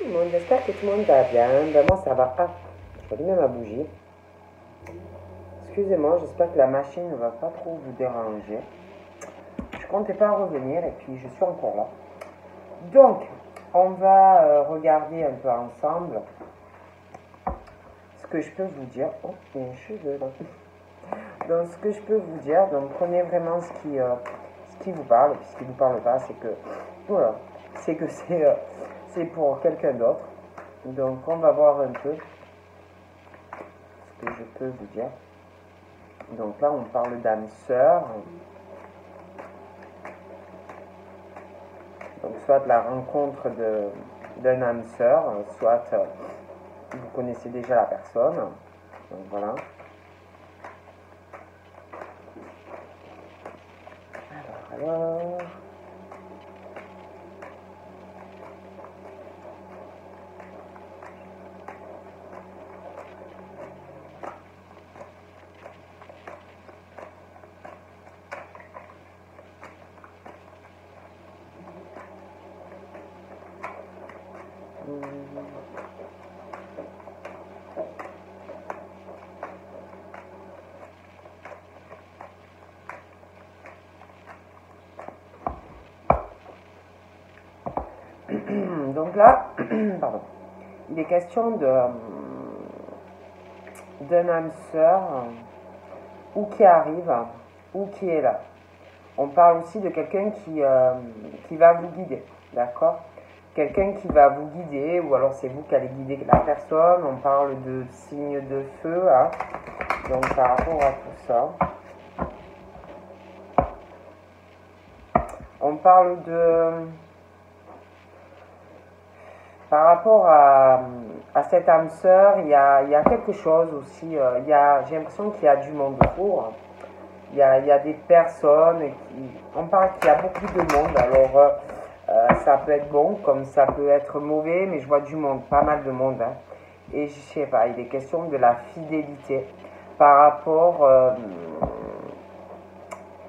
le monde, j'espère que tout le monde va bien. Ben moi ça va. Ah, je vais allumer ma bougie. Excusez-moi, j'espère que la machine ne va pas trop vous déranger. Je comptais pas revenir et puis je suis encore là. Donc, on va regarder un peu ensemble ce que je peux vous dire. Oh, il y a un cheveu là. Donc, ce que je peux vous dire, donc prenez vraiment ce qui vous parle. Puis ce qui ne vous parle pas, c'est que voilà, c'est pour quelqu'un d'autre. Donc, on va voir un peu ce que je peux vous dire. Donc là, on parle d'âme sœur. Donc, soit la rencontre d'un âme sœur, soit vous connaissez déjà la personne. Donc voilà. Alors. Donc là, pardon, il est question d'un âme sœur ou qui arrive ou qui est là. On parle aussi de quelqu'un qui va vous guider, d'accord? Quelqu'un qui va vous guider, ou alors c'est vous qui allez guider la personne. On parle de signes de feu, hein? Donc par rapport à tout ça. On parle de... Par rapport à cette âme sœur, il y a quelque chose aussi, j'ai l'impression qu'il y a du monde autour. Il y a des personnes, on parle qu'il y a beaucoup de monde, alors ça peut être bon comme ça peut être mauvais, mais je vois du monde, pas mal de monde. Hein. Et je sais pas, il est question de la fidélité par rapport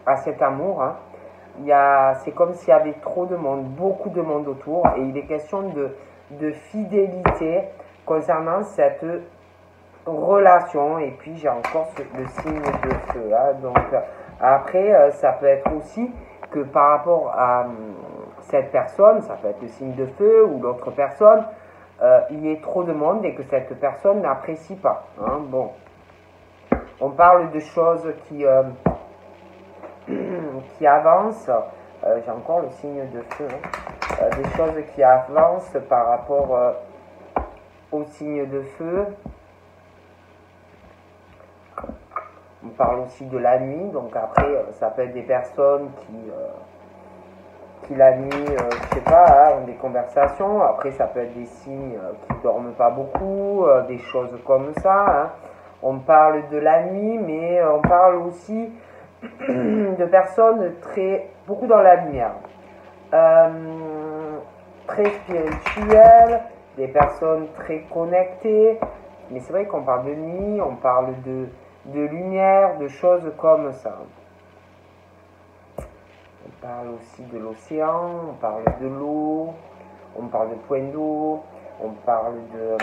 à cet amour. Hein. C'est comme s'il y avait trop de monde, beaucoup de monde autour, et il est question de fidélité concernant cette relation. Et puis j'ai encore le signe de feu. Hein. Donc après, ça peut être aussi que par rapport à cette personne, ça peut être le signe de feu ou l'autre personne, il y ait trop de monde et que cette personne n'apprécie pas. Hein. Bon, on parle de choses qui avancent. J'ai encore le signe de feu. Hein. Des choses qui avancent par rapport au signe de feu. On parle aussi de la nuit, donc après ça peut être des personnes qui la nuit, je sais pas, hein, ont des conversations. Après ça peut être des signes qui dorment pas beaucoup, des choses comme ça. Hein. On parle de la nuit, mais on parle aussi de personnes beaucoup dans la lumière, très spirituelles, des personnes très connectées. Mais c'est vrai qu'on parle de nuit, on parle de lumière, de choses comme ça. On parle aussi de l'océan, on parle de l'eau, on parle de points d'eau, on parle de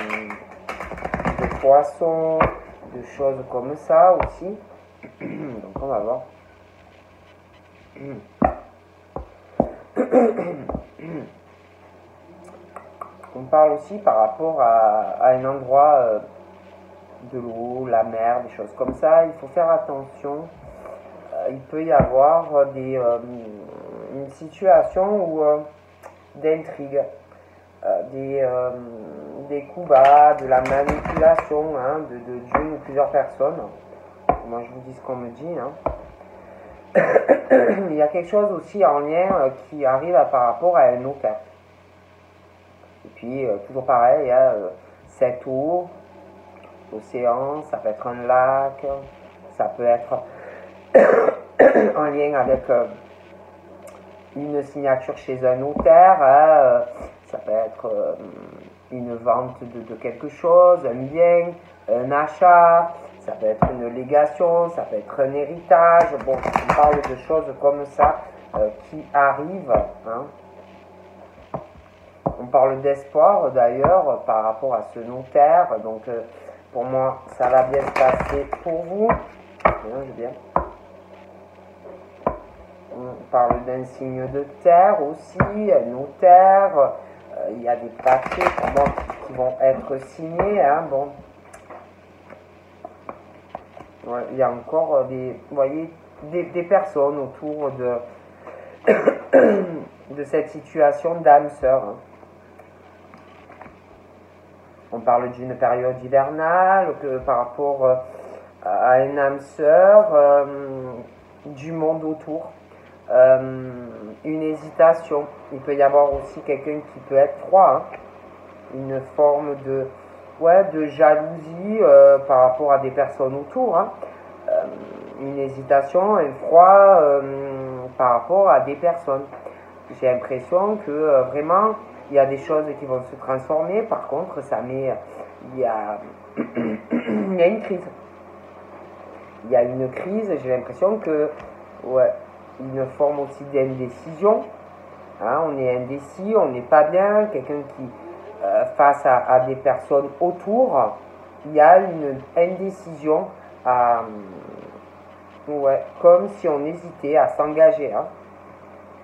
poissons, de choses comme ça aussi. Donc on va voir. On parle aussi par rapport à un endroit de l'eau, la mer, des choses comme ça. Il faut faire attention. Il peut y avoir une situation d'intrigue, des coups bas, de la manipulation hein, d'une ou plusieurs personnes. Moi je vous dis ce qu'on me dit. Hein. Il y a quelque chose aussi en lien qui arrive par rapport à un notaire. Et puis toujours pareil, il y a cette eau, l'océan, ça peut être un lac, ça peut être en lien avec une signature chez un notaire, hein, ça peut être une vente de quelque chose, un bien, un achat, ça peut être une légation, ça peut être un héritage. Bon, on parle de choses comme ça qui arrivent. Hein. On On parle d'espoir d'ailleurs par rapport à ce notaire. Donc pour moi, ça va bien se passer pour vous. Bien. On parle d'un signe de terre aussi, notaire. Il y a des papiers pour moi qui vont être signés. Hein, bon. Ouais, il y a encore vous voyez, des personnes autour de cette situation d'âme-sœur. Hein. On parle d'une période hivernale par rapport à une âme-sœur, du monde autour. Une hésitation. Il peut y avoir aussi quelqu'un qui peut être froid. Hein. Une forme de jalousie par rapport à des personnes autour. Hein. Une hésitation, un froid par rapport à des personnes. J'ai l'impression que vraiment il y a des choses qui vont se transformer. Par contre, il y a une crise. Il y a une crise. J'ai l'impression que une forme aussi d'indécision. Hein, on est indécis, on n'est pas bien. Quelqu'un qui face à des personnes autour, il y a une indécision, comme si on hésitait à s'engager. Hein.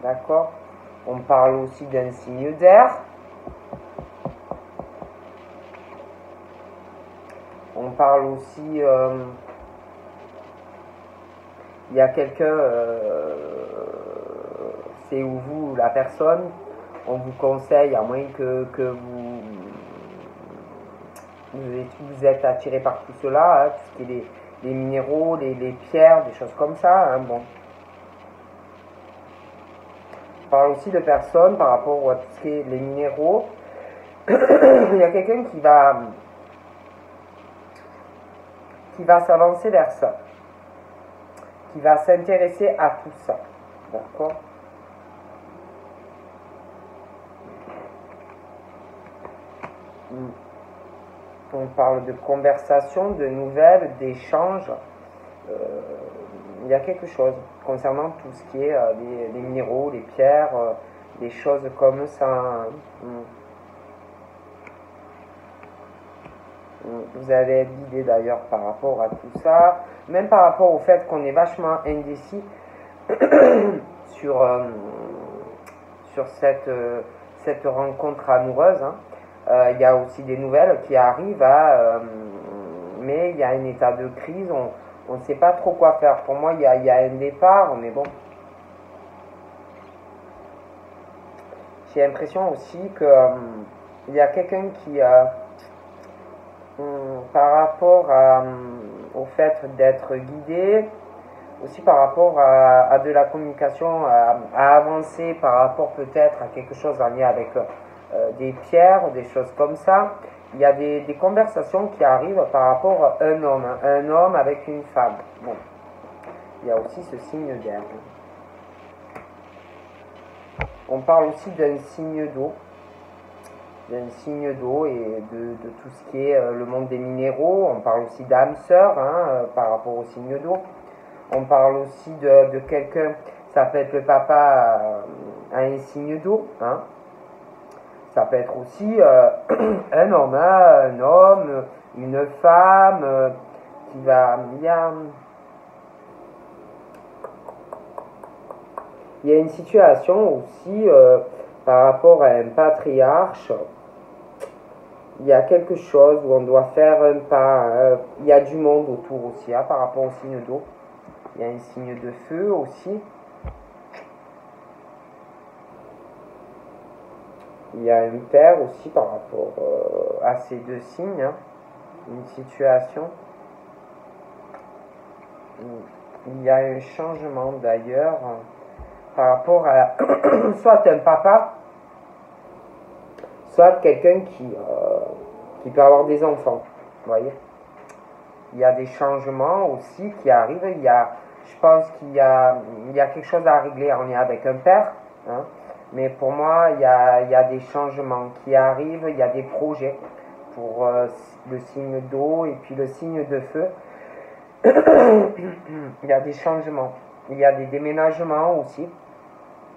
D'accord? On parle aussi d'un signe d'air. On parle aussi, il y a quelqu'un, c'est où vous, la personne, on vous conseille, à moins que vous êtes attiré par tout cela, hein, tout ce qui est les minéraux, les pierres, des choses comme ça. Hein, bon. On parle aussi de personnes par rapport à tout ce qui est les minéraux. Il y a quelqu'un qui va s'avancer vers ça, qui va s'intéresser à tout ça. D'accord? On parle de conversation, de nouvelles, d'échanges. Il y a quelque chose concernant tout ce qui est les minéraux, les pierres, des choses comme ça. Vous allez être guidé d'ailleurs par rapport à tout ça, même par rapport au fait qu'on est vachement indécis sur cette rencontre amoureuse. Hein. Il y a aussi des nouvelles qui arrivent, mais il y a un état de crise, on ne sait pas trop quoi faire. Pour moi, il y a un départ, mais bon. J'ai l'impression aussi qu'il y a quelqu'un qui, par rapport au fait d'être guidé, aussi par rapport à de la communication, à avancer par rapport peut-être à quelque chose en lien avec des pierres, des choses comme ça. Il y a des conversations qui arrivent par rapport à un homme avec une femme. Bon, il y a aussi ce signe d'air. On parle aussi d'un signe d'eau. D'un signe d'eau et de tout ce qui est le monde des minéraux. On parle aussi d'âme sœur par rapport au signe d'eau. On parle aussi de quelqu'un, ça peut être le papa à un signe d'eau. Hein. Ça peut être aussi un homme, une femme qui va... Il y a une situation aussi par rapport à un patriarche. Il y a quelque chose où on doit faire un pas. Il y a du monde autour aussi par rapport au signe d'eau. Il y a un signe de feu aussi. Il y a un père aussi par rapport à ces deux signes. Hein. Une situation. Il y a un changement d'ailleurs par rapport à soit un papa, soit quelqu'un qui peut avoir des enfants. Vous voyez? Il y a des changements aussi qui arrivent. Je pense qu'il y a quelque chose à régler en lien avec un père. Hein. Mais pour moi, il y a des changements qui arrivent. Il y a des projets pour le signe d'eau et puis le signe de feu. Il y a des changements. Il y a des déménagements aussi.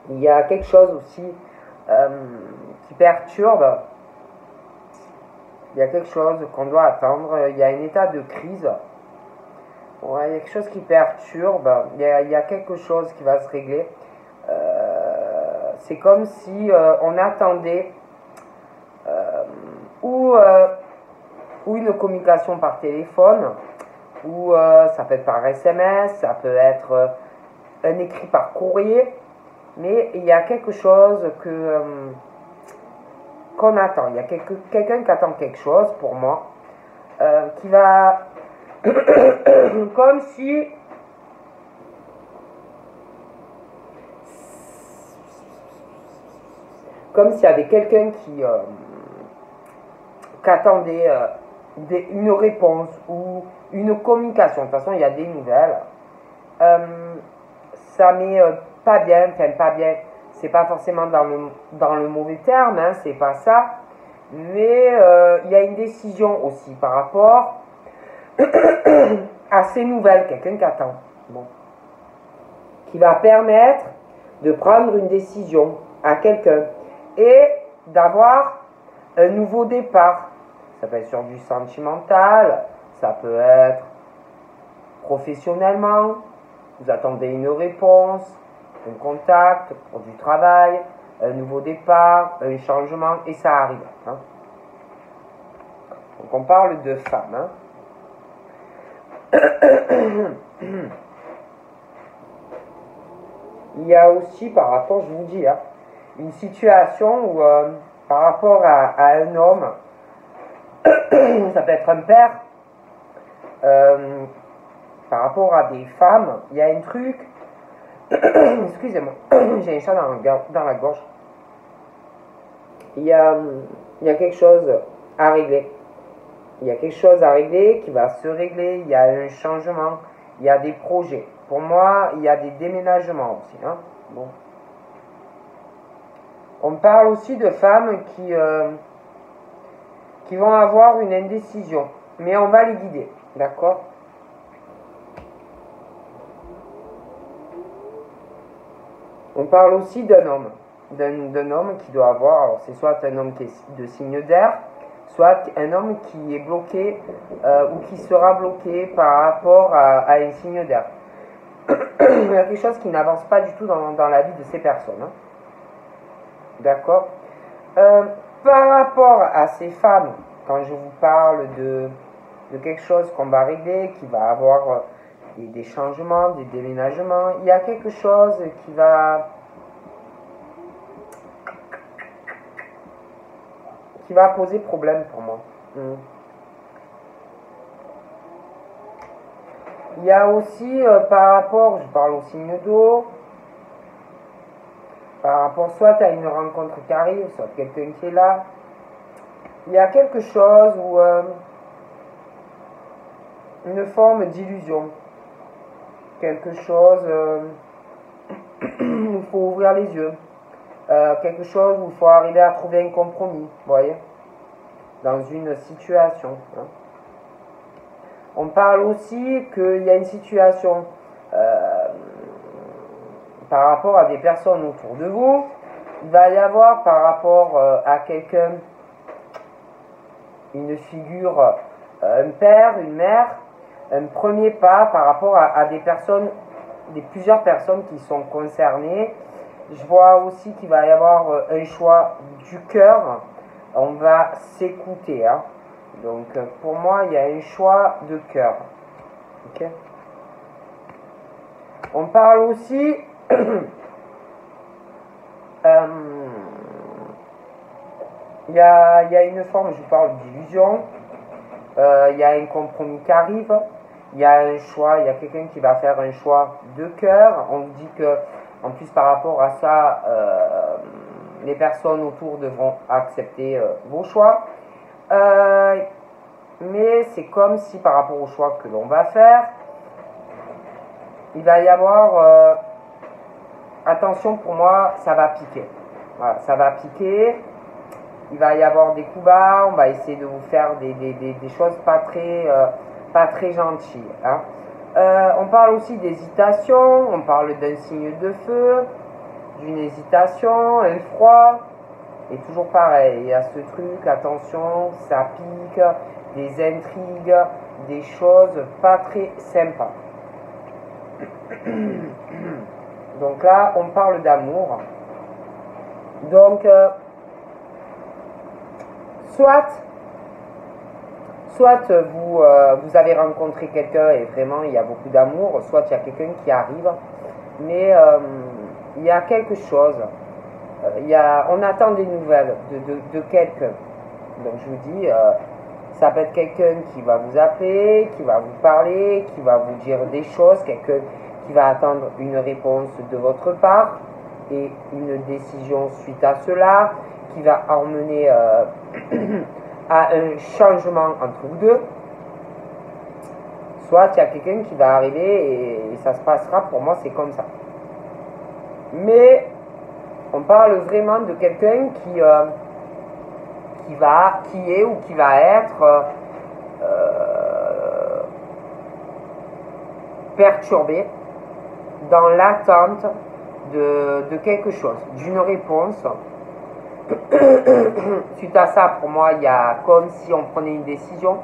Il y a quelque chose aussi qui perturbe. Il y a quelque chose qu'on doit attendre. Il y a un état de crise. Ouais, il y a quelque chose qui perturbe. Il y a quelque chose qui va se régler. C'est comme si on attendait ou une communication par téléphone, ou ça peut être par SMS, ça peut être un écrit par courrier, mais il y a quelque chose qu'on attend. Il y a quelqu'un qui attend quelque chose pour moi, qui va comme si s'il y avait quelqu'un qui attendait une réponse ou une communication. De toute façon, il y a des nouvelles. Ça m'est pas bien, enfin pas bien. C'est pas forcément dans le mauvais terme, hein, c'est pas ça. Mais il y a une décision aussi par rapport à ces nouvelles, quelqu'un qui attend. Bon. Qui va permettre de prendre une décision à quelqu'un et d'avoir un nouveau départ. Ça peut être sur du sentimental, ça peut être professionnellement, vous attendez une réponse, un contact pour du travail, un nouveau départ, un changement, et ça arrive. Hein. Donc on parle de femmes. Hein. Il y a aussi par rapport, je vous dis, hein, une situation où par rapport à un homme, ça peut être un père, par rapport à des femmes, il y a un truc, excusez-moi, j'ai un chat dans la gorge, il y a quelque chose à régler. Il y a quelque chose à régler qui va se régler, il y a un changement, il y a des projets. Pour moi, il y a des déménagements aussi. Hein. Bon. On parle aussi de femmes qui vont avoir une indécision, mais on va les guider, d'accord? On parle aussi d'un homme, d'un homme qui doit avoir, alors c'est soit un homme qui est de signe d'air, soit un homme qui est bloqué ou qui sera bloqué par rapport à un signe d'air. Il y a quelque chose qui n'avance pas du tout dans la vie de ces personnes. Hein. D'accord. Par rapport à ces femmes, quand je vous parle de quelque chose qu'on va régler, qui va avoir des changements, des déménagements, il y a quelque chose qui va poser problème pour moi. Il y a aussi par rapport, je parle au signe d'eau, par rapport soit à une rencontre qui arrive, soit quelqu'un qui est là, il y a quelque chose où une forme d'illusion, quelque chose où il faut ouvrir les yeux, quelque chose où il faut arriver à trouver un compromis, vous voyez, dans une situation. Hein. On parle aussi qu'il y a une situation par rapport à des personnes autour de vous. Il va y avoir par rapport à quelqu'un une figure, un père, une mère, un premier pas par rapport à des personnes, plusieurs personnes qui sont concernées. Je vois aussi qu'il va y avoir un choix du cœur. On va s'écouter. Hein. Donc pour moi, il y a un choix de cœur. Okay. On parle aussi il y a une forme, je parle d'illusion, il y a un compromis qui arrive, il y a un choix, il y a quelqu'un qui va faire un choix de cœur. On dit que, en plus par rapport à ça, les personnes autour devront accepter vos choix. Mais c'est comme si par rapport au choix que l'on va faire, il va y avoir, attention pour moi, ça va piquer. Voilà, ça va piquer. Il va y avoir des coups bas, on va essayer de vous faire des choses pas très gentilles. Hein. On parle aussi d'hésitation, on parle d'un signe de feu, d'une hésitation, un froid. Et toujours pareil, il y a ce truc, attention, ça pique, des intrigues, des choses pas très sympas. Donc là, on parle d'amour. Donc, soit vous avez rencontré quelqu'un et vraiment il y a beaucoup d'amour, soit il y a quelqu'un qui arrive, mais il y a quelque chose. On attend des nouvelles de quelqu'un. Donc je vous dis, ça peut être quelqu'un qui va vous appeler, qui va vous parler, qui va vous dire des choses, quelqu'un qui va attendre une réponse de votre part et une décision suite à cela, qui va emmener à un changement entre vous deux. Soit il y a quelqu'un qui va arriver et ça se passera, pour moi c'est comme ça. Mais on parle vraiment de quelqu'un qui est ou qui va être perturbé dans l'attente de quelque chose, d'une réponse. Suite à ça, pour moi, il y a comme si on prenait une décision,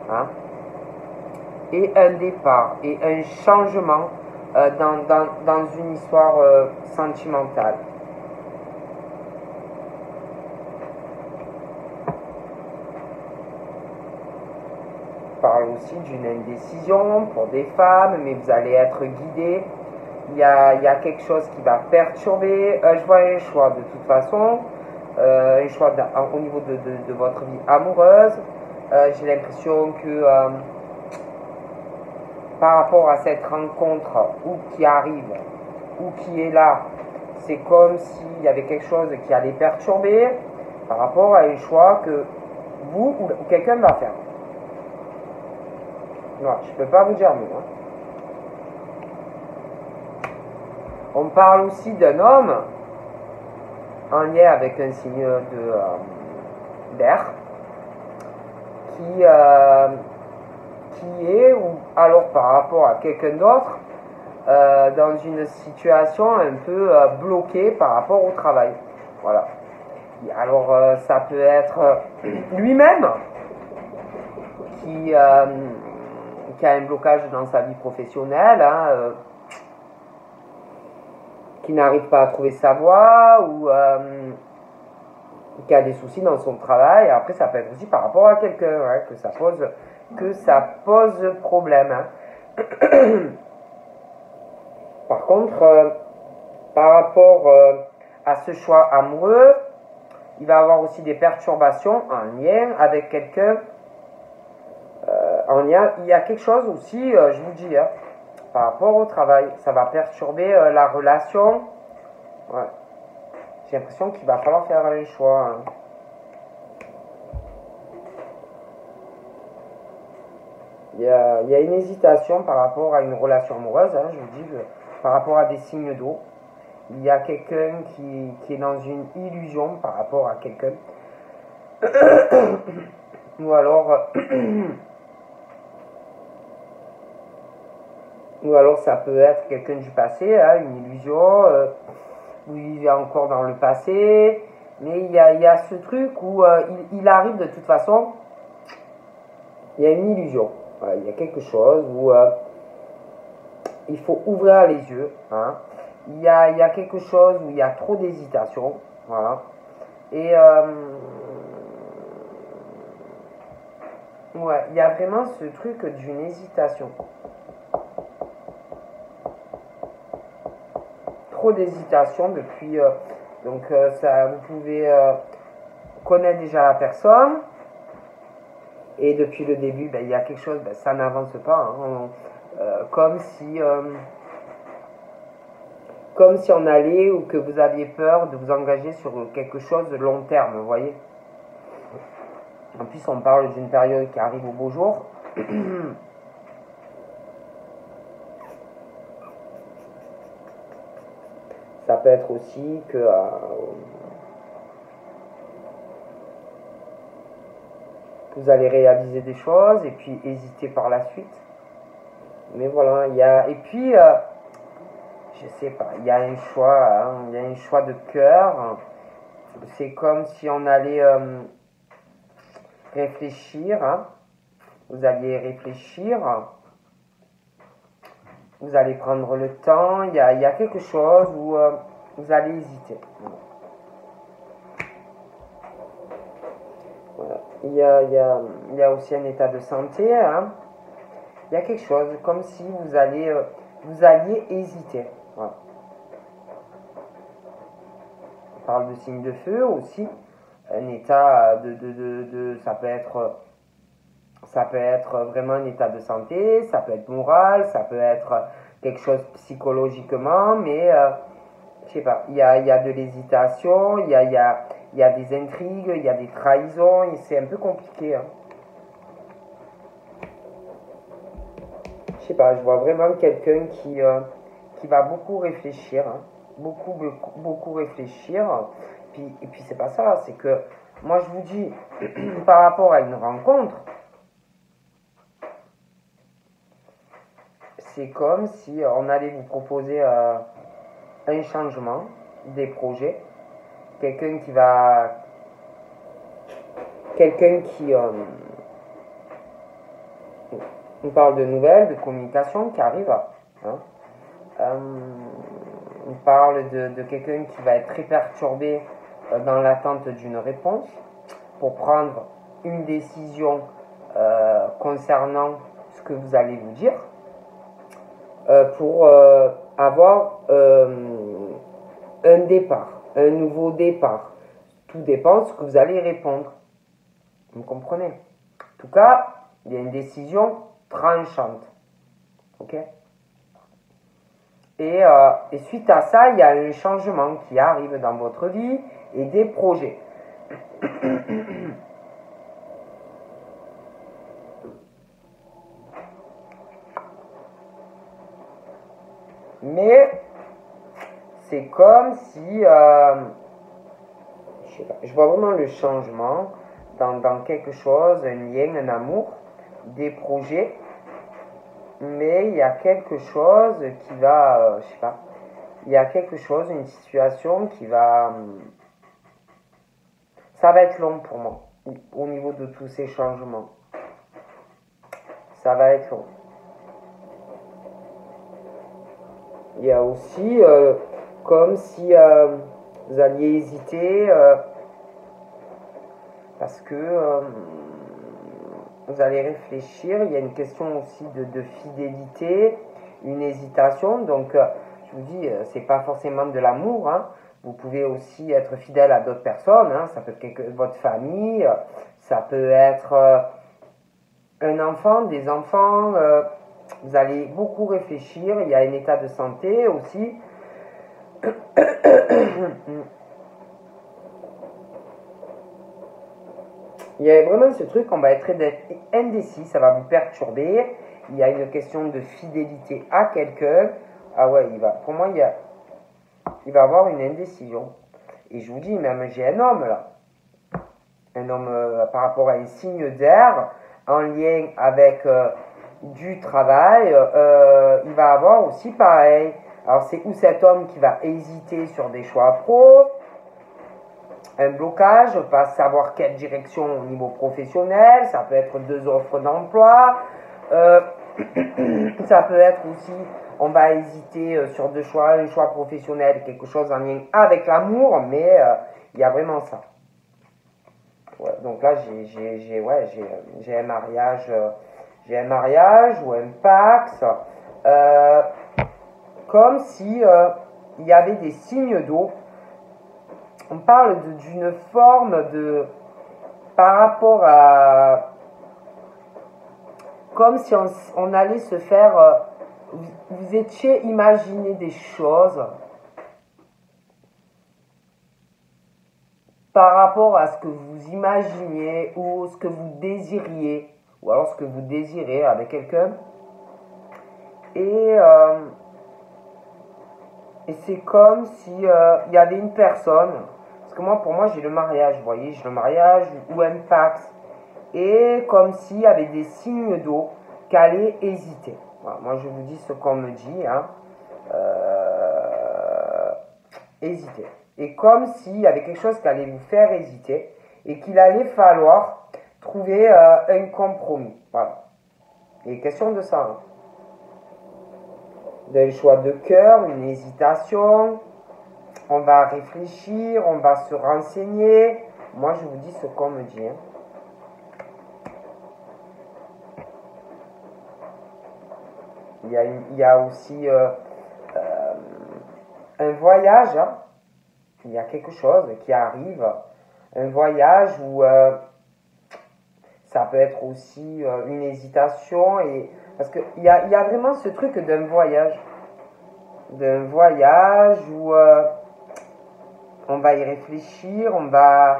hein, et un départ, et un changement dans une histoire sentimentale. On parle aussi d'une indécision pour des femmes, mais vous allez être guidé. Il y a quelque chose qui va perturber. Je vois un choix de toute façon. Un choix au niveau de votre vie amoureuse. J'ai l'impression que par rapport à cette rencontre ou qui arrive ou qui est là, c'est comme s'il y avait quelque chose qui allait perturber par rapport à un choix que vous ou quelqu'un va faire. Non, je ne peux pas vous dire mieux. Hein. On parle aussi d'un homme en lien avec un signe d'air qui est, ou alors par rapport à quelqu'un d'autre, dans une situation un peu bloquée par rapport au travail. Voilà. Alors ça peut être lui-même qui a un blocage dans sa vie professionnelle, hein, qui n'arrive pas à trouver sa voie ou qui a des soucis dans son travail. Après, ça peut être aussi par rapport à quelqu'un, hein, que ça pose problème. Hein. Par contre, par rapport à ce choix amoureux, il va avoir aussi des perturbations en lien avec quelqu'un. Il y a quelque chose aussi, je vous dis, hein, par rapport au travail, ça va perturber la relation. Ouais. J'ai l'impression qu'il va falloir faire un choix. Hein. Il y a une hésitation par rapport à une relation amoureuse, hein, je vous dis, par rapport à des signes d'eau. Il y a quelqu'un qui est dans une illusion par rapport à quelqu'un. Ou alors ça peut être quelqu'un du passé, hein, une illusion, où il vivait encore dans le passé. Mais il y a ce truc où il arrive de toute façon, il y a une illusion. Voilà, il y a quelque chose où il faut ouvrir les yeux. Hein. Il y a quelque chose où il y a trop d'hésitation. Voilà. Et ouais, il y a vraiment ce truc d'une hésitation. Trop d'hésitation depuis. Donc ça, vous pouvez connaître déjà la personne. Et depuis le début, il y a quelque chose, ça n'avance pas. Hein, comme si on allait ou que vous aviez peur de vous engager sur quelque chose de long terme, vous voyez. En plus, on parle d'une période qui arrive au beau jour. Ça peut être aussi que vous allez réaliser des choses et puis hésiter par la suite. Mais voilà, et puis je sais pas, il y a un choix, hein, il y a un choix de cœur. c'est comme si on allait réfléchir. Hein. Vous alliez réfléchir. Vous allez prendre le temps. Il y a quelque chose où vous allez hésiter. Voilà. Il y a aussi un état de santé. Hein. Il y a quelque chose comme si vous alliez hésiter. Voilà. On parle de signe de feu aussi. Un état ça peut être vraiment un état de santé, ça peut être moral, ça peut être quelque chose psychologiquement, mais je sais pas, il y a de l'hésitation, il y a des intrigues, il y a des trahisons, et c'est un peu compliqué. Hein. Je sais pas, je vois vraiment quelqu'un qui va beaucoup réfléchir, hein. Beaucoup réfléchir. Et puis c'est pas ça, c'est que moi je vous dis, par rapport à une rencontre, c'est comme si on allait vous proposer un changement, des projets, quelqu'un qui on parle de nouvelles, de communication qui arrive, hein. On parle de quelqu'un qui va être très perturbé dans l'attente d'une réponse pour prendre une décision concernant ce que vous allez vous dire, pour avoir un départ, un nouveau départ. Tout dépend de ce que vous allez répondre. Vous comprenez? En tout cas, il y a une décision tranchante. Ok? Et suite à ça, il y a un changement qui arrive dans votre vie et des projets. Mais c'est comme si, je sais pas, je vois vraiment le changement dans quelque chose, un lien, un amour, des projets. Mais il y a quelque chose qui va, je sais pas, il y a quelque chose, une situation qui va, ça va être long pour moi, au niveau de tous ces changements. Ça va être long. Il y a aussi comme si vous alliez hésiter parce que vous allez réfléchir. Il y a une question aussi de fidélité, une hésitation. Donc, je vous dis, c'est pas forcément de l'amour. Hein. Vous pouvez aussi être fidèle à d'autres personnes. Hein. Ça peut être votre famille, ça peut être un enfant, des enfants. Vous allez beaucoup réfléchir. Il y a un état de santé aussi. Il y a vraiment ce truc, on va être indécis, ça va vous perturber. Il y a une question de fidélité à quelqu'un. Ah ouais, pour moi, il va avoir une indécision. Et je vous dis, même j'ai un homme là. Un homme par rapport à un signe d'air, en lien avec du travail, il va avoir aussi pareil. Alors c'est où cet homme qui va hésiter sur des choix pro, un blocage, pas savoir quelle direction au niveau professionnel, ça peut être 2 offres d'emploi, ça peut être aussi, on va hésiter sur 2 choix, un choix professionnel, quelque chose en lien avec l'amour, mais il y a vraiment ça. Ouais, donc là, j'ai un mariage ou un Pax, comme si il y avait des signes d'eau. On parle d'une forme de, par rapport à, comme si on allait se faire, vous étiez imaginé des choses par rapport à ce que vous imaginiez ou ce que vous désiriez, ou alors ce que vous désirez avec quelqu'un. Et c'est comme si il y avait une personne, parce que pour moi j'ai le mariage, vous voyez, j'ai le mariage ou un Pax, et comme s'il y avait des signes d'eau qui allaient hésiter. Voilà, moi je vous dis ce qu'on me dit, hein. Hésiter. Et comme s'il y avait quelque chose qui allait vous faire hésiter et qu'il allait falloir trouver un compromis. Voilà. Il est question de ça. Hein. D'un choix de cœur, une hésitation. On va réfléchir, on va se renseigner. Moi, je vous dis ce qu'on me dit. Hein. Il y a aussi un voyage. Hein. Il y a quelque chose qui arrive. Un voyage où ça peut être aussi une hésitation. Parce qu'il y a vraiment ce truc d'un voyage. D'un voyage où on va y réfléchir, on va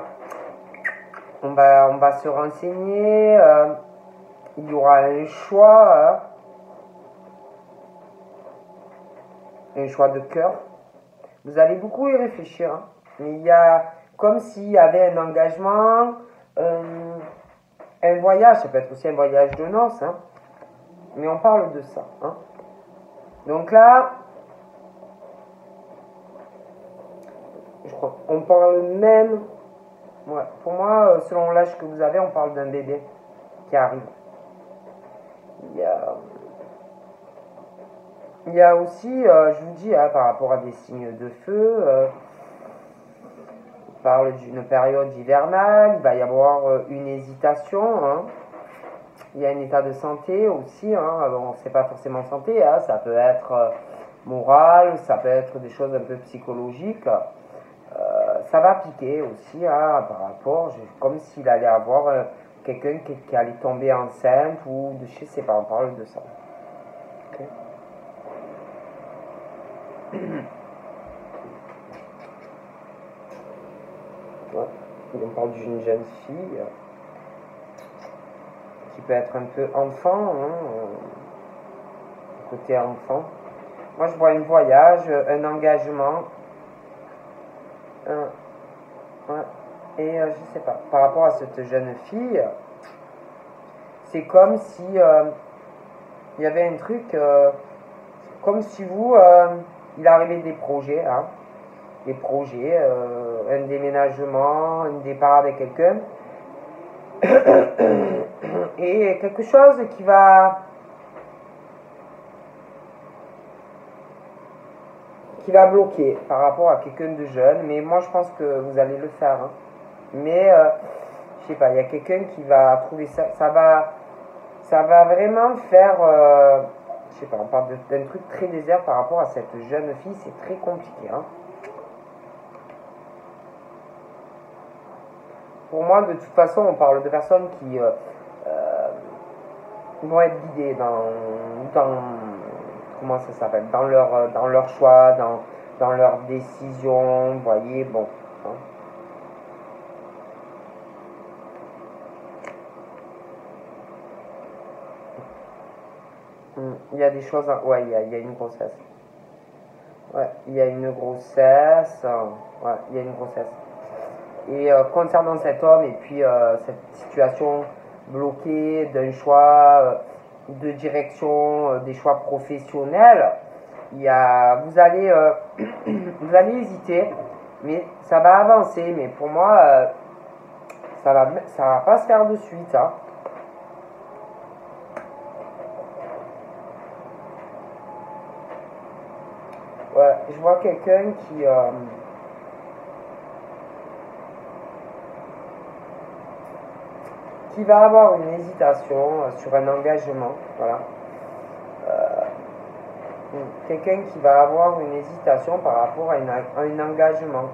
se renseigner. Il y aura un choix. Un choix de cœur. Vous allez beaucoup y réfléchir. Hein. Mais il y a comme s'il y avait un engagement, un voyage. Ça peut être aussi un voyage de noces. Hein. Mais on parle de ça. Hein. Donc là, je crois qu'on parle même... Ouais, pour moi, selon l'âge que vous avez, on parle d'un bébé qui arrive. Il y a aussi, je vous dis, hein, par rapport à des signes de feu, on parle d'une période hivernale, il va y avoir une hésitation. Hein. Il y a un état de santé aussi. Hein. Bon, c'est pas forcément santé, hein, ça peut être moral, ça peut être des choses un peu psychologiques. Ça va piquer aussi hein, par rapport, comme s'il allait avoir quelqu'un qui allait tomber enceinte ou de je sais pas, on parle de ça. Okay. Ouais, on parle d'une jeune fille qui peut être un peu enfant, hein, côté enfant. Moi je vois un voyage, un engagement. Ouais. Et je sais pas, par rapport à cette jeune fille, c'est comme si il y avait un truc, comme si vous, il arrivait des projets, hein, un déménagement, un départ avec quelqu'un, et quelque chose qui va bloquer par rapport à quelqu'un de jeune, mais moi je pense que vous allez le faire. Hein. Mais je sais pas, il y a quelqu'un qui va trouver ça, ça va vraiment faire, je sais pas, on parle d'un truc très désert par rapport à cette jeune fille, c'est très compliqué. Hein. Pour moi, de toute façon, on parle de personnes qui vont être guidées dans comment ça s'appelle, dans leur choix, dans leurs décisions, vous voyez, bon. Hein. Il y a des choses, ouais, il y a une grossesse. Ouais, il y a une grossesse, ouais, il y a une grossesse. Et concernant cet homme et puis cette situation bloquée d'un choix de direction, des choix professionnels, vous allez hésiter, mais ça va avancer. Mais pour moi, ça va pas se faire de suite. Hein. Ouais, je vois quelqu'un qui va avoir une hésitation sur un engagement, voilà. Quelqu'un qui va avoir une hésitation par rapport à un engagement,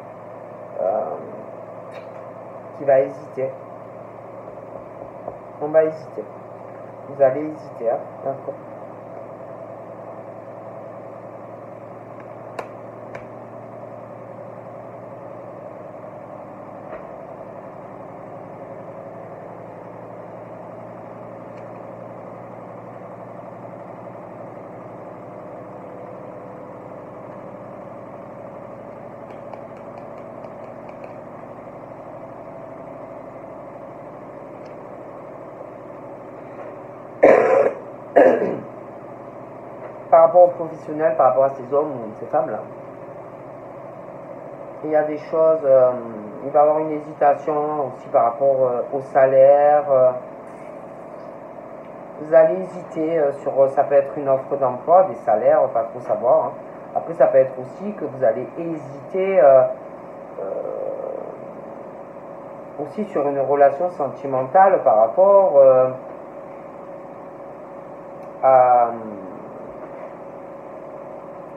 qui va hésiter. On va hésiter. Vous allez hésiter, hein, d'accord. Par rapport aux professionnels, par rapport à ces hommes ou ces femmes-là. Il y a des choses, il va y avoir une hésitation aussi par rapport au salaire. Vous allez hésiter sur, ça peut être une offre d'emploi, des salaires, pas trop savoir. Hein. Après, ça peut être aussi que vous allez hésiter aussi sur une relation sentimentale par rapport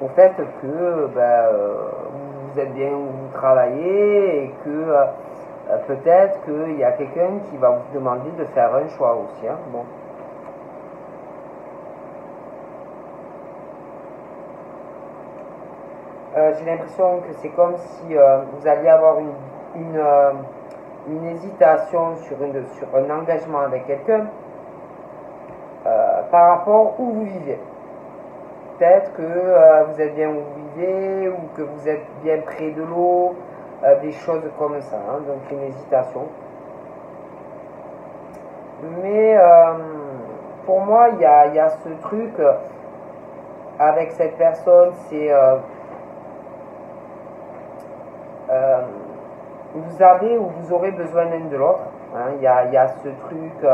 au fait que vous êtes bien où vous travaillez et que peut-être qu'il y a quelqu'un qui va vous demander de faire un choix aussi. Hein. Bon. J'ai l'impression que c'est comme si vous alliez avoir une hésitation sur un engagement avec quelqu'un par rapport où vous vivez. Peut-être que vous êtes bien où vous vivez ou que vous êtes bien près de l'eau, des choses comme ça, hein, donc une hésitation. Mais pour moi, il y a ce truc avec cette personne, c'est vous avez ou vous aurez besoin l'un de l'autre. Hein, il y a ce truc, vous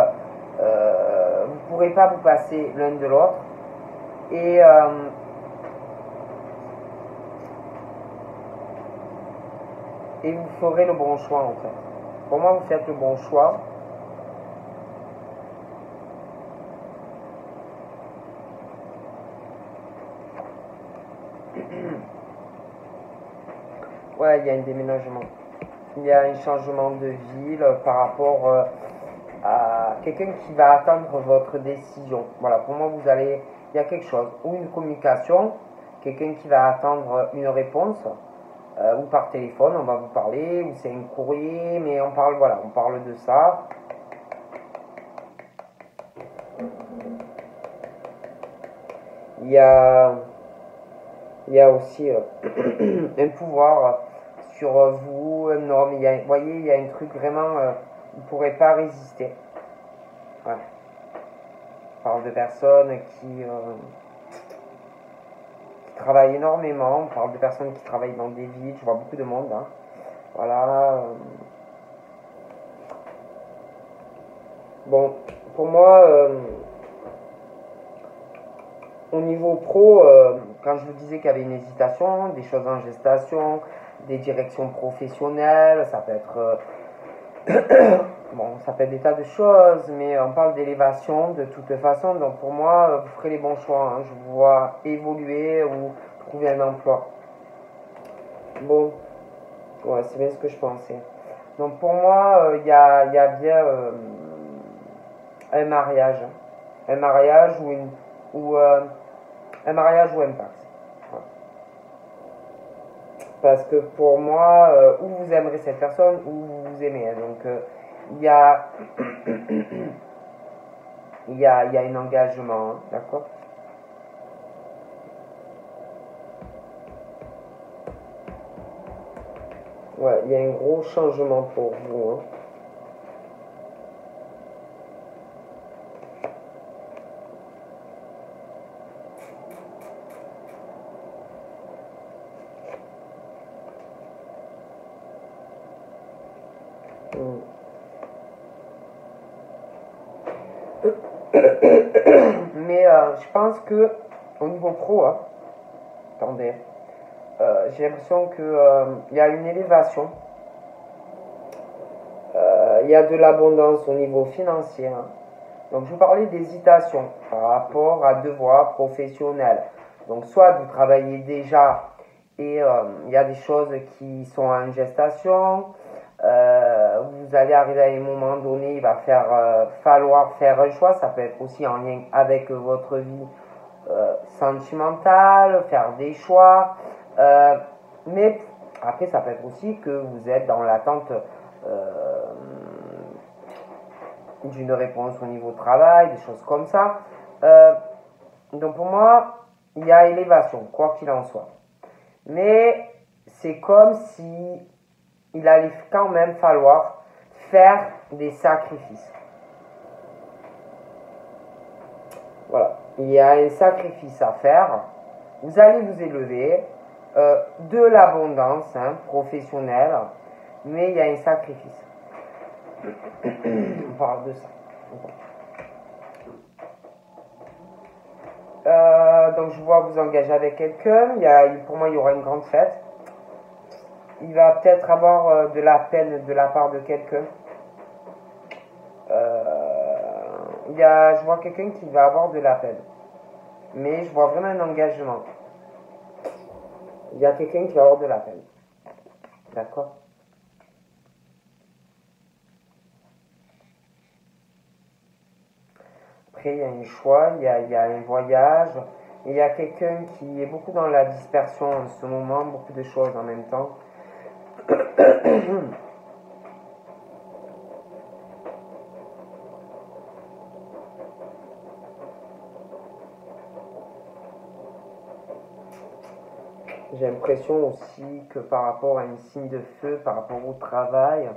ne pourrez pas vous passer l'un de l'autre. Et vous ferez le bon choix en fait. Pour moi, vous faites le bon choix. Ouais, il y a un déménagement. Il y a un changement de ville par rapport à quelqu'un qui va attendre votre décision. Voilà, pour moi, il y a quelque chose, ou une communication, quelqu'un qui va attendre une réponse, ou par téléphone, on va vous parler, ou c'est un courrier, mais on parle de ça. Il y a aussi un pouvoir sur vous, un homme. Vous voyez, il y a un truc vraiment, vous ne pourrez pas résister. Ouais. On parle de personnes qui travaillent énormément. On parle de personnes qui travaillent dans des villes. Je vois beaucoup de monde. Hein. Voilà. Bon, pour moi, au niveau pro, quand je vous disais qu'il y avait une hésitation, des choses en gestation, des directions professionnelles, ça peut être bon, ça peut être des tas de choses, mais on parle d'élévation de toute façon. Donc pour moi, vous ferez les bons choix. Hein. Je vous vois évoluer ou trouver un emploi. Bon, ouais, c'est bien ce que je pensais. Donc pour moi, il y a bien un mariage. Un mariage un mariage ou un pacte. Ouais. Parce que pour moi, ou vous aimerez cette personne, ou vous aimez. Donc il y a il y a un engagement, hein, d'accord? Ouais, il y a un gros changement pour vous. Hein. Mais je pense que au niveau pro, hein, attendez, j'ai l'impression qu'il y a une élévation. Il y a de l'abondance au niveau financier. Hein. Donc je vous parlais d'hésitation par rapport à deux voies professionnelles. Donc soit vous travaillez déjà et il y a des choses qui sont en gestation. Vous allez arriver à un moment donné, il va falloir faire un choix. Ça peut être aussi en lien avec votre vie sentimentale, faire des choix. Mais après, ça peut être aussi que vous êtes dans l'attente d'une réponse au niveau travail, des choses comme ça. Donc pour moi, il y a élévation, quoi qu'il en soit. Mais c'est comme si il allait quand même falloir faire des sacrifices. Voilà. Il y a un sacrifice à faire. Vous allez vous élever. de l'abondance professionnelle, mais il y a un sacrifice. On parle de ça. Donc je vois vous engager avec quelqu'un, pour moi il y aura une grande fête. Il va peut-être avoir de la peine de la part de quelqu'un. Je vois quelqu'un qui va avoir de la peine. Mais je vois vraiment un engagement. Il y a quelqu'un qui va avoir de la peine. D'accord? Après, il y a un choix, il y a un voyage. Et il y a quelqu'un qui est beaucoup dans la dispersion en ce moment, beaucoup de choses en même temps. J'ai l'impression aussi que par rapport à un signe de feu, par rapport au travail,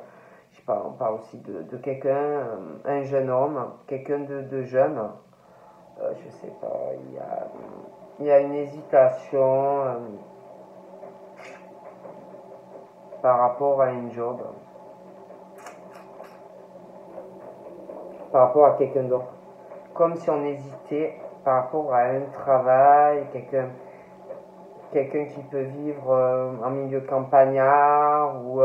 je sais pas, on parle aussi de quelqu'un, un jeune homme, quelqu'un de jeune, je sais pas, il y a une hésitation par rapport à un job, par rapport à quelqu'un d'autre. Comme si on hésitait par rapport à un travail, quelqu'un qui peut vivre en milieu campagnard ou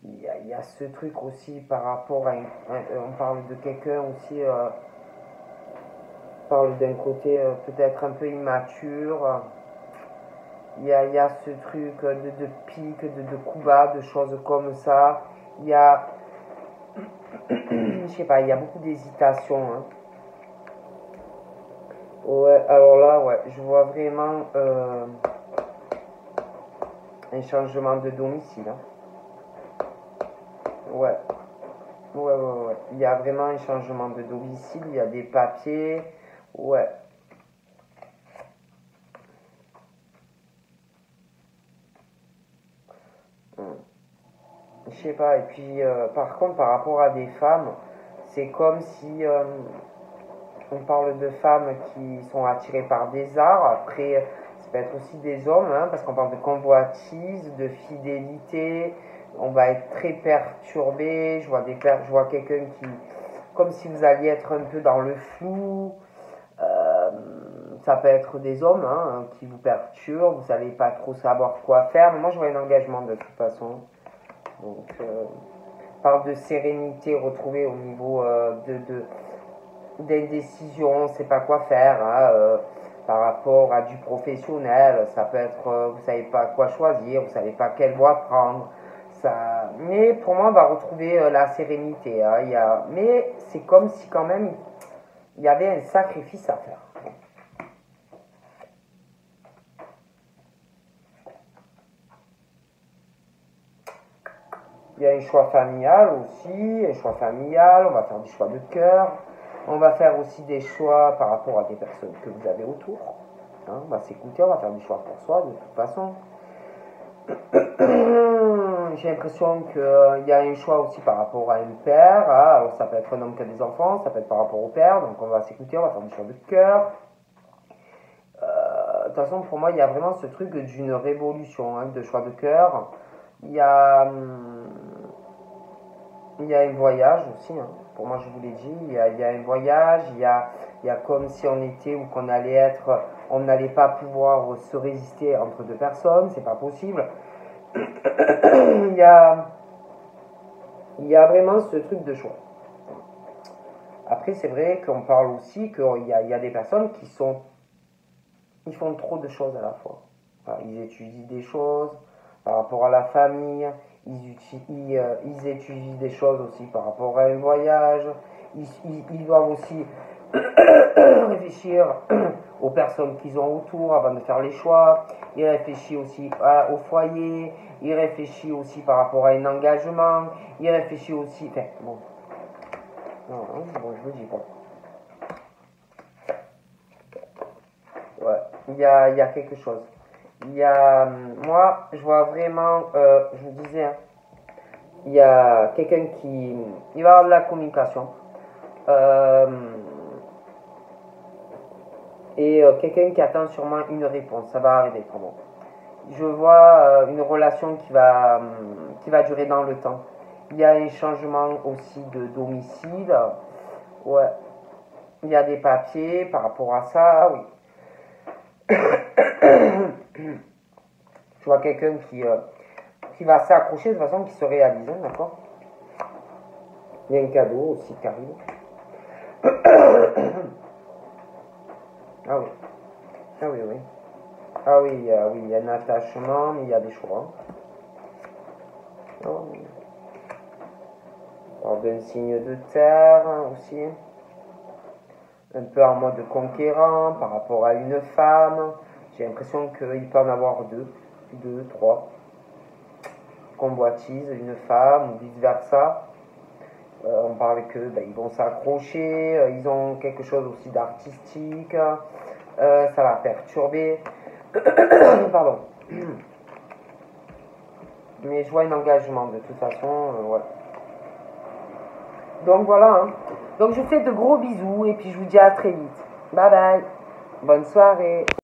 il y a ce truc aussi par rapport à on parle de quelqu'un aussi on parle d'un côté peut-être un peu immature, il y a ce truc de pique, de coups bas, de choses comme ça, il y a je sais pas, il y a beaucoup d'hésitation Ouais, alors là, ouais, je vois vraiment un changement de domicile. Ouais. Ouais. Il y a vraiment un changement de domicile, il y a des papiers. Ouais. Je sais pas, et puis par contre, par rapport à des femmes, c'est comme si on parle de femmes qui sont attirées par des arts. Après, ça peut être aussi des hommes, parce qu'on parle de convoitise, de fidélité. On va être très perturbé. Je vois quelqu'un qui, comme si vous alliez être un peu dans le flou. Euh, Ça peut être des hommes qui vous perturbent. Vous savez pas trop savoir quoi faire. Mais moi, je vois un engagement de toute façon. Donc, on parle de sérénité retrouvée au niveau des décisions, on ne sait pas quoi faire par rapport à du professionnel. Ça peut être, vous ne savez pas quoi choisir, vous ne savez pas quelle voie prendre. Mais pour moi, on va retrouver la sérénité. Mais c'est comme si quand même il y avait un sacrifice à faire. Il y a un choix familial aussi, un choix familial, on va faire des choix de cœur. On va faire aussi des choix par rapport à des personnes que vous avez autour. On va s'écouter, on va faire des choix pour soi de toute façon. J'ai l'impression qu'il y a un choix aussi par rapport à un père. Alors ça peut être un homme qui a des enfants, ça peut être par rapport au père. Donc on va s'écouter, on va faire des choix de cœur. De toute façon, pour moi, il y a vraiment ce truc d'une révolution de choix de cœur. Il y a un voyage aussi, pour moi je vous l'ai dit, il y a un voyage, il y a comme si on était ou qu'on allait être, on n'allait pas pouvoir se résister entre deux personnes, c'est pas possible. il y a vraiment ce truc de choix. Après c'est vrai qu'on parle aussi qu'il y a des personnes ils font trop de choses à la fois. Enfin, ils étudient des choses par rapport à la famille, ils étudient des choses aussi par rapport à un voyage, ils doivent aussi réfléchir aux personnes qu'ils ont autour avant de faire les choix, ils réfléchissent aussi au foyer, ils réfléchissent aussi par rapport à un engagement, ils réfléchissent aussi... Enfin, bon, je vous dis quoi. Ouais, il y a quelque chose. Moi, je vois vraiment, je vous disais, il y a quelqu'un il va avoir de la communication. Et quelqu'un qui attend sûrement une réponse. Ça va arriver, pardon. Je vois une relation qui va durer dans le temps. Il y a un changement aussi de domicile. Ouais. Il y a des papiers par rapport à ça, oui. Je vois quelqu'un qui va s'accrocher de façon qui se réalise, hein, d'accord? Il y a un cadeau aussi qui arrive. Ah oui. Ah oui, oui. Ah oui, il y a un attachement, mais il y a des choix. Oh. Alors, d'un signe de terre aussi. Un peu en mode conquérant par rapport à une femme. J'ai l'impression qu'il peut en avoir deux, trois. Convoitise une femme ou vice versa. On parle que ils vont s'accrocher, ils ont quelque chose aussi d'artistique, ça va perturber. Pardon. Mais je vois un engagement de toute façon, ouais. Donc voilà. Hein. Donc je vous fais de gros bisous et puis je vous dis à très vite. Bye bye. Bonne soirée.